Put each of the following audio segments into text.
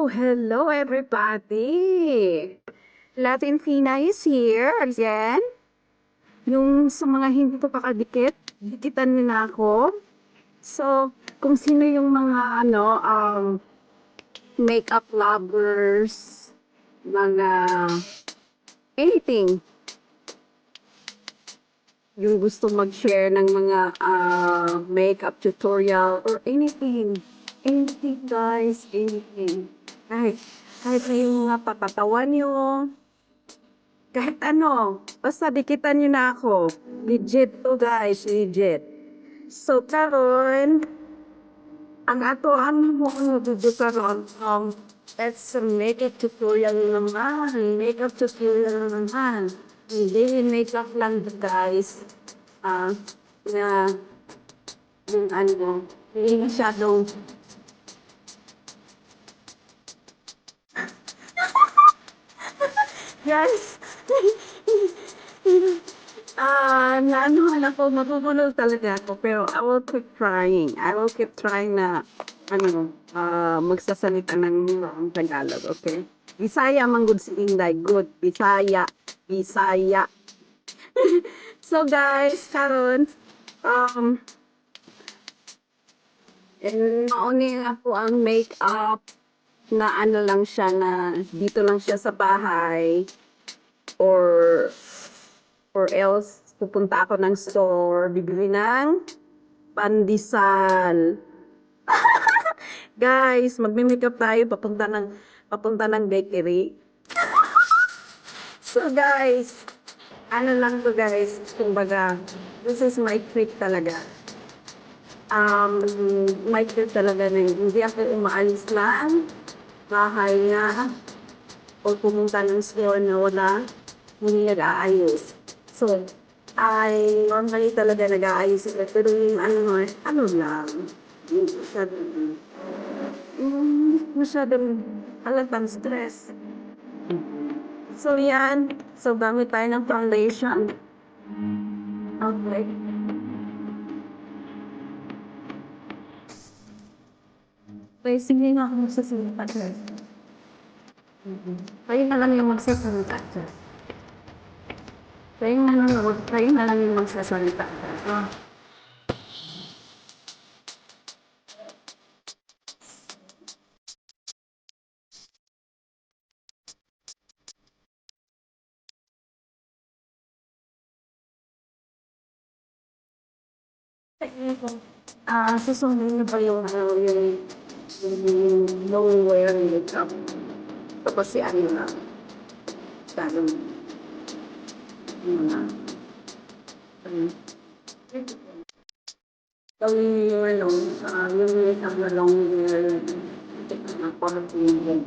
Hello everybody! Latin Fina is here again. Yung sa mga hindi pa pakadikit, dikitan niyo na ako. So, kung sino yung mga makeup lovers, mga anything, yung gusto mag-share ng mga makeup tutorial or anything. Anything guys, anything. Kahit na yung mga papatawan nyo, kahit ano, basta dikitan nyo na ako. Legit to guys, legit. So karon, ang mo karon that's a makeup tutorial naman. Makeup tutorial naman. Hindi makeup lang guys. Ah, na yung ano, hindi masyadong guys. Naanohan ako, matutulog talaga ako, pero I will keep trying. I will keep trying na, magsasalita ng Tagalog, okay? Bisaya man good si Inday, good. Bisaya, Bisaya. So guys, karon, um, mauni ako ang makeup na ano lang siya na dito lang siya sa bahay or else pupunta ako ng store, bibili ng pandesal. Guys, magme-makeup tayo papunta ng bakery. So guys, ano lang to guys, kumbaga, this is my trick talaga. My trick talaga na hindi ako umaalis lang, bahay nga, o pumunta ng store na wala, hindi nag-aayos. So, I normally talaga nag-aayos sila, pero yung ano lang, yung masyadong halatang stress. So, yan. So, gamit tayo ng foundation. Okay. Okay, sige nga ako magsasalita. Kayo na lang yung magsasalita. Kayo na lang yung magsasalita. Susundin niyo ba yung nowhere makeup? Tapos si ano na, tanong, mga, gawin niyo yung yung makeup na long hair, na quality yung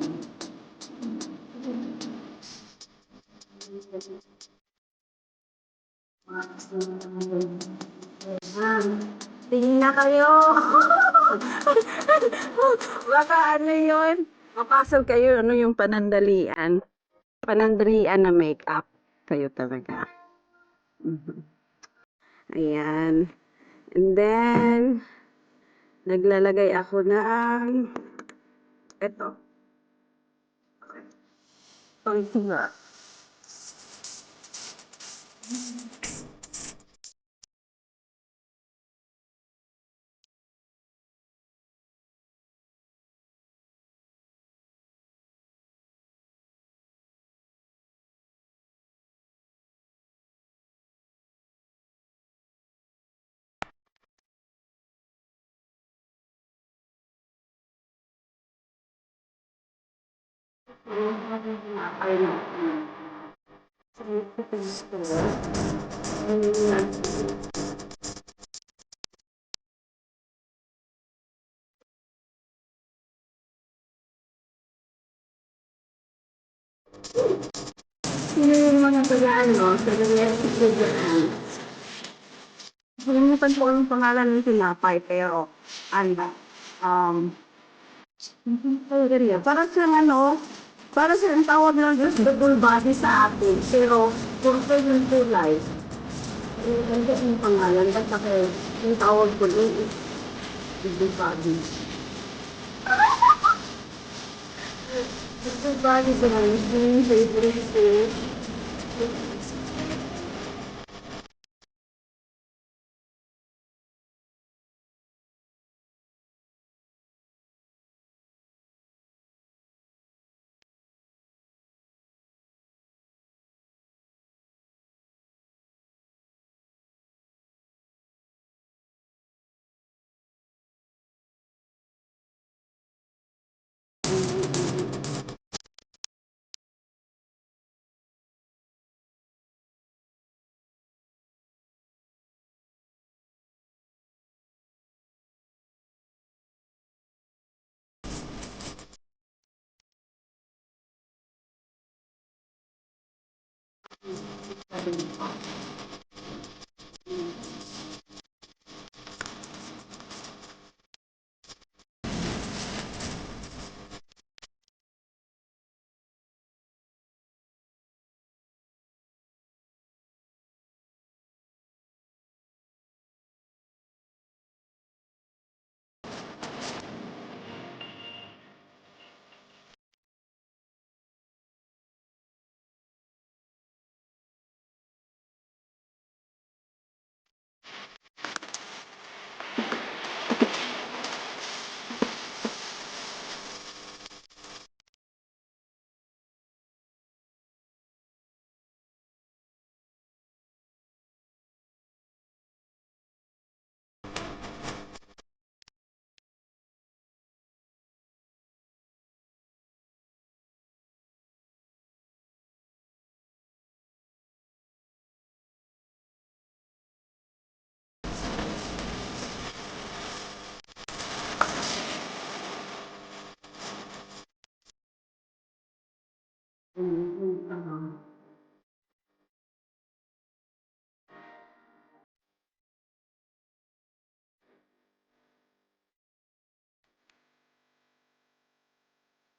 tingin na kayo. Baka ano yun? Mapasok kayo, ano yung panandalian? Panandalian na makeup. Kayo talaga. Mhm. Ayan. And then, naglalagay ako ng eto. Concealer. Ay, sino yung mga taga-ano, taga-restaurant? Nakalimutan ko yung pangalan ng tinapay, pero, ano, um, parang siyang ano, parang siyang tawag lang yung double body sa atin, pero, purple yung kulay. Ganda yung pangalan, basta ko, yung tawag ko doon is double body. Everybody is amazing, favorite food.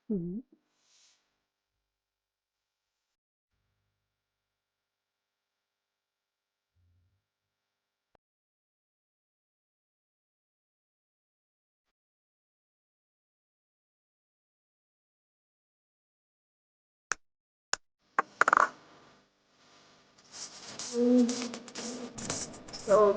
Mhm. So,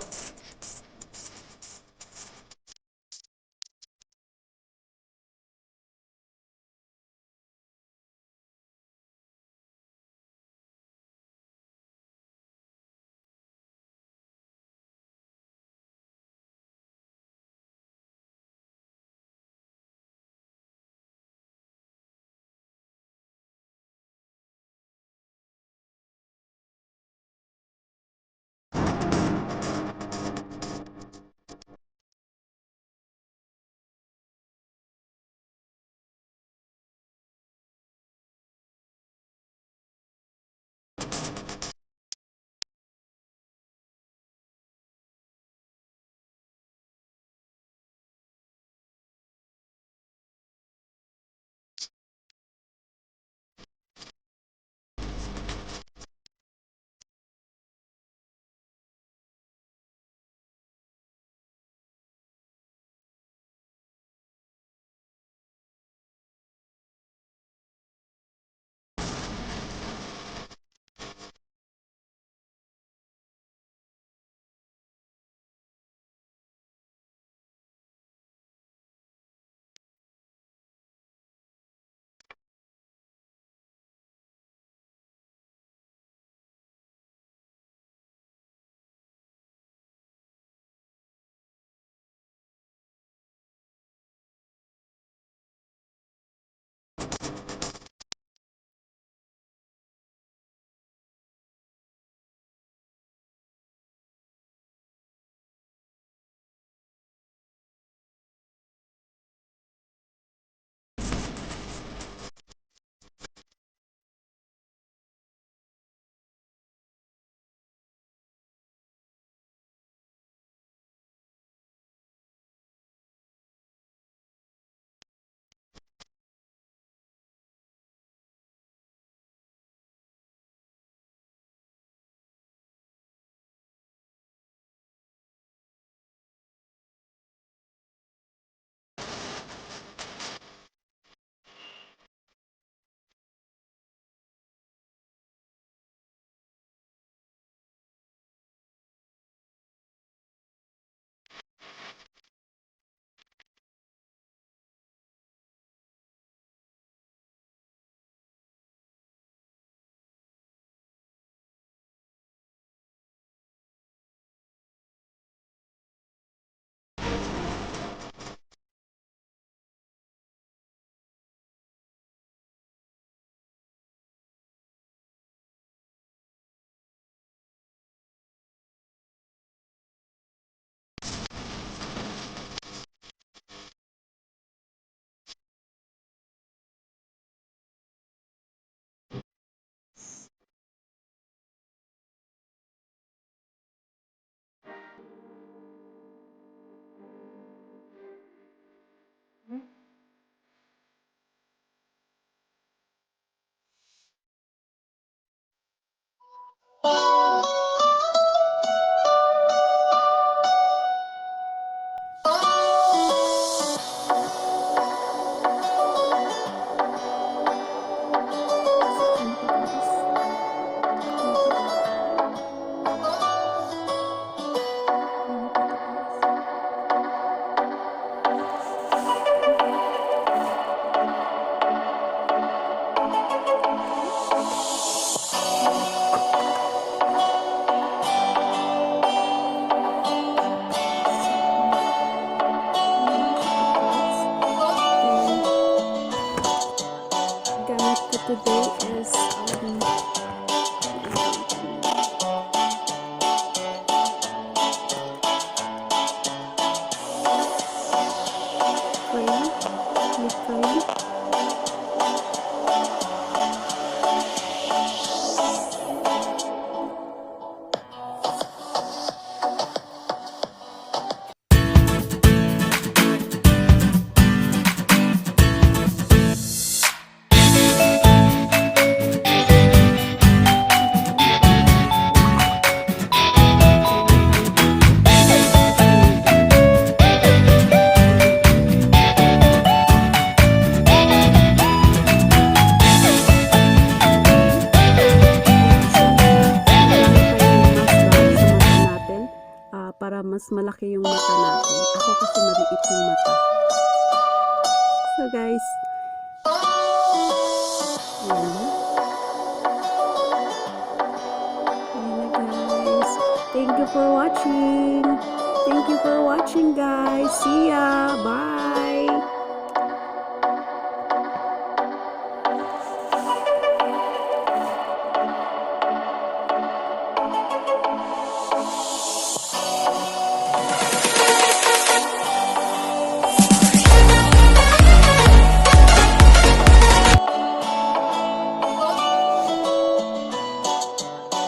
Gamit ko today is frame. Para mas malaki yung mata natin. Ako kasi maliit yung mata. So guys, ayan na guys. Thank you for watching. Thank you for watching guys. See ya. Bye.